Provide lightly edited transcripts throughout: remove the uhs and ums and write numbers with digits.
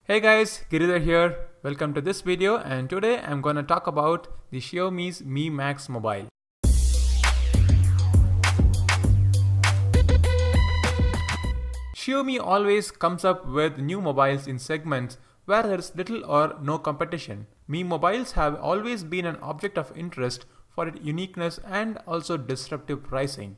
Hey guys, Giridhar here. Welcome to this video, and today I'm gonna talk about the Xiaomi's Mi Max mobile. Xiaomi always comes up with new mobiles in segments where there is little or no competition. Mi mobiles have always been an object of interest for its uniqueness and also disruptive pricing.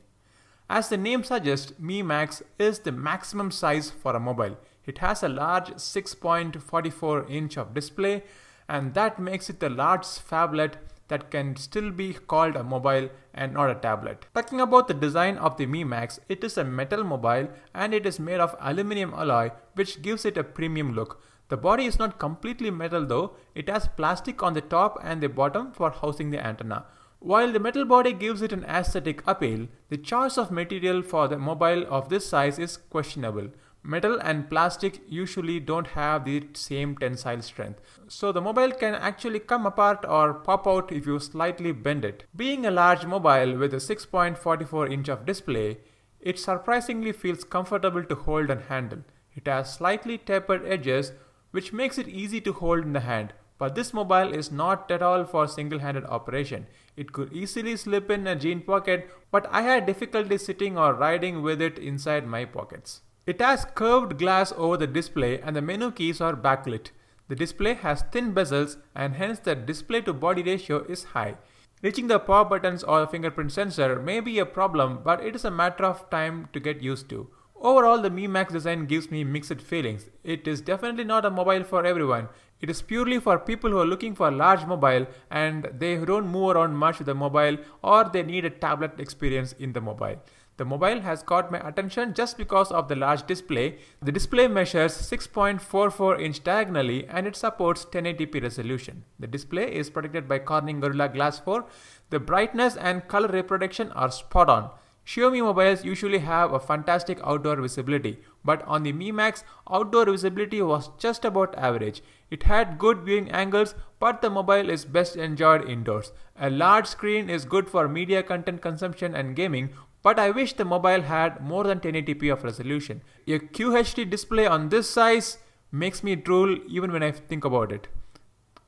As the name suggests, Mi Max is the maximum size for a mobile. It has a large 6.44 inch of display, and that makes it a large phablet that can still be called a mobile and not a tablet. Talking about the design of the Mi Max, it is a metal mobile and it is made of aluminum alloy, which gives it a premium look. The body is not completely metal though, it has plastic on the top and the bottom for housing the antenna. While the metal body gives it an aesthetic appeal, the choice of material for the mobile of this size is questionable. Metal and plastic usually don't have the same tensile strength, so the mobile can actually come apart or pop out if you slightly bend it. Being a large mobile with a 6.44 inch of display, it surprisingly feels comfortable to hold and handle. It has slightly tapered edges, which makes it easy to hold in the hand. But this mobile is not at all for single-handed operation. It could easily slip in a jean pocket, but I had difficulty sitting or riding with it inside my pockets. It has curved glass over the display and the menu keys are backlit. The display has thin bezels and hence the display to body ratio is high. Reaching the power buttons or fingerprint sensor may be a problem, but it is a matter of time to get used to. Overall, the Mi Max design gives me mixed feelings. It is definitely not a mobile for everyone. It is purely for people who are looking for a large mobile and they don't move around much with the mobile, or they need a tablet experience in the mobile. The mobile has got my attention just because of the large display. The display measures 6.44 inch diagonally and it supports 1080p resolution. The display is protected by Corning Gorilla Glass 4. The brightness and color reproduction are spot on. Xiaomi mobiles usually have a fantastic outdoor visibility, but on the Mi Max, outdoor visibility was just about average. It had good viewing angles, but the mobile is best enjoyed indoors. A large screen is good for media content consumption and gaming, but I wish the mobile had more than 1080p of resolution. A QHD display on this size makes me drool even when I think about it.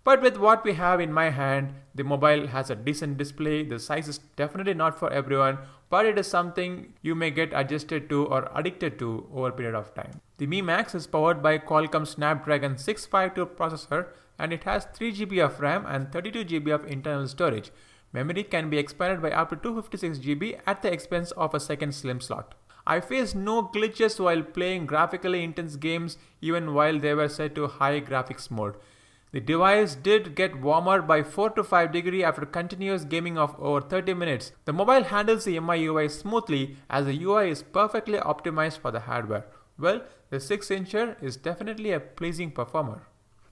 But with what we have in my hand, the mobile has a decent display. The size is definitely not for everyone, but it is something you may get adjusted to or addicted to over a period of time. The Mi Max is powered by Qualcomm Snapdragon 652 processor and it has 3GB of RAM and 32GB of internal storage. Memory can be expanded by up to 256GB at the expense of a second SIM slot. I faced no glitches while playing graphically intense games even while they were set to high graphics mode. The device did get warmer by 4 to 5 degrees after continuous gaming of over 30 minutes. The mobile handles the MIUI smoothly as the UI is perfectly optimized for the hardware. Well, the 6-incher is definitely a pleasing performer.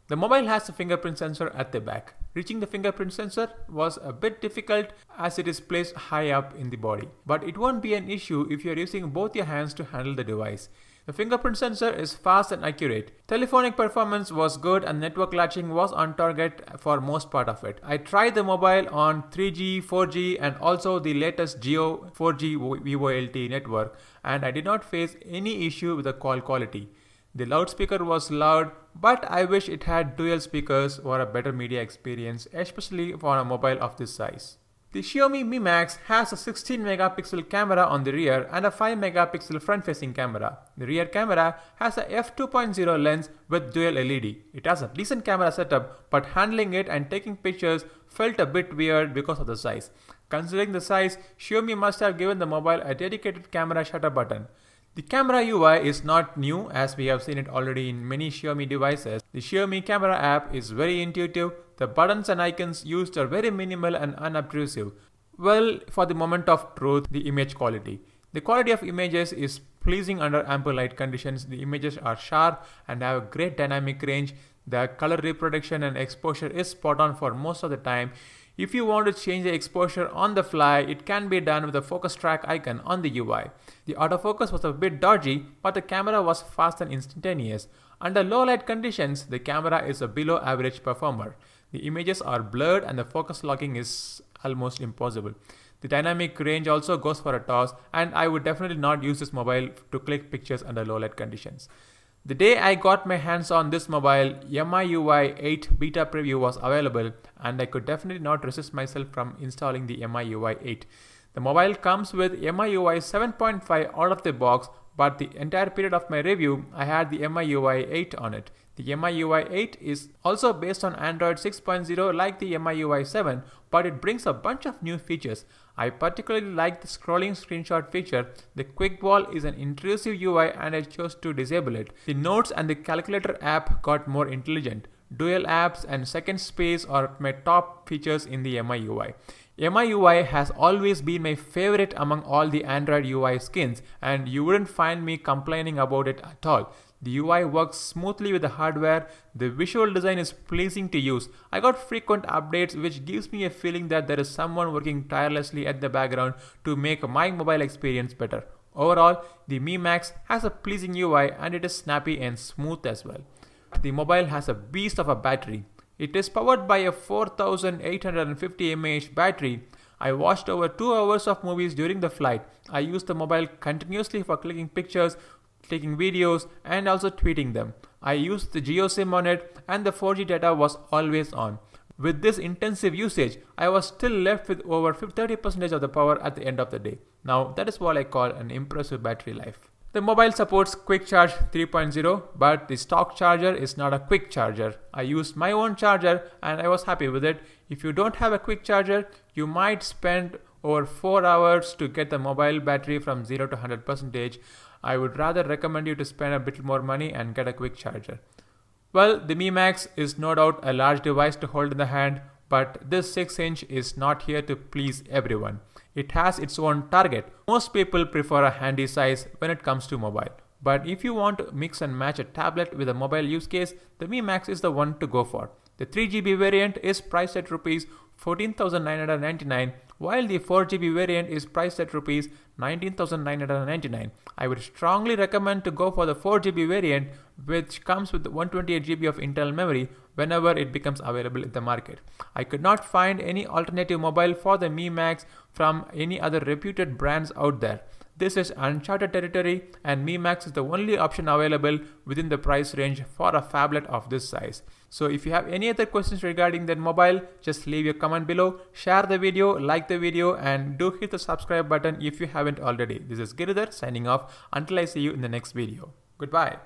The mobile has a fingerprint sensor at the back. Reaching the fingerprint sensor was a bit difficult as it is placed high up in the body, but it won't be an issue if you are using both your hands to handle the device. The fingerprint sensor is fast and accurate. Telephonic performance was good and network latching was on target for most part of it. I tried the mobile on 3G, 4G and also the latest Jio 4G VoLTE network, and I did not face any issue with the call quality. The loudspeaker was loud, but I wish it had dual speakers for a better media experience, especially for a mobile of this size. The Xiaomi Mi Max has a 16 megapixel camera on the rear and a 5 megapixel front-facing camera. The rear camera has a f2.0 lens with dual LED. It has a decent camera setup, but handling it and taking pictures felt a bit weird because of the size. Considering the size, Xiaomi must have given the mobile a dedicated camera shutter button. The camera UI is not new, as we have seen it already in many Xiaomi devices. The Xiaomi camera app is very intuitive. The buttons and icons used are very minimal and unobtrusive. Well, for the moment of truth, the image quality. The quality of images is pleasing under ample light conditions. The images are sharp and have a great dynamic range. The color reproduction and exposure is spot on for most of the time. If you want to change the exposure on the fly, it can be done with the focus track icon on the UI. The autofocus was a bit dodgy, but the camera was fast and instantaneous. Under low light conditions, the camera is a below average performer. The images are blurred and the focus locking is almost impossible. The dynamic range also goes for a toss, and I would definitely not use this mobile to click pictures under low light conditions. The day I got my hands on this mobile, MIUI 8 beta preview was available, and I could definitely not resist myself from installing the MIUI 8. The mobile comes with MIUI 7.5 out of the box, but the entire period of my review, I had the MIUI 8 on it. The MIUI 8 is also based on Android 6.0 like the MIUI 7, but it brings a bunch of new features. I particularly like the scrolling screenshot feature. The Quick Wall is an intrusive UI and I chose to disable it. The Notes and the Calculator app got more intelligent. Dual apps and second space are my top features in the MIUI. MIUI has always been my favorite among all the Android UI skins, and you wouldn't find me complaining about it at all. The UI works smoothly with the hardware, the visual design is pleasing to use. I got frequent updates which gives me a feeling that there is someone working tirelessly at the background to make my mobile experience better. Overall, the Mi Max has a pleasing UI and it is snappy and smooth as well. The mobile has a beast of a battery. It is powered by a 4850 mAh battery. I watched over 2 hours of movies during the flight. I used the mobile continuously for clicking pictures, taking videos, and also tweeting them. I used the GeoSIM on it and the 4G data was always on. With this intensive usage, I was still left with over 30% of the power at the end of the day. Now that is what I call an impressive battery life. The mobile supports Quick Charge 3.0, but the stock charger is not a quick charger. I used my own charger and I was happy with it. If you don't have a quick charger, you might spend over 4 hours to get the mobile battery from 0 to 100%. I would rather recommend you to spend a bit more money and get a quick charger. Well, the Mi Max is no doubt a large device to hold in the hand, but this 6-inch is not here to please everyone. It has its own target. Most people prefer a handy size when it comes to mobile. But if you want to mix and match a tablet with a mobile use case, the Mi Max is the one to go for. The 3GB variant is priced at Rs 14,999, while the 4GB variant is priced at Rs 19,999. I would strongly recommend to go for the 4GB variant, which comes with 128GB of internal memory whenever it becomes available in the market. I could not find any alternative mobile for the Mi Max from any other reputed brands out there. This is uncharted territory, and Mi Max is the only option available within the price range for a phablet of this size. So if you have any other questions regarding that mobile, just leave your comment below, share the video, like the video, and do hit the subscribe button if you haven't already. This is Giridhar signing off until I see you in the next video. Goodbye.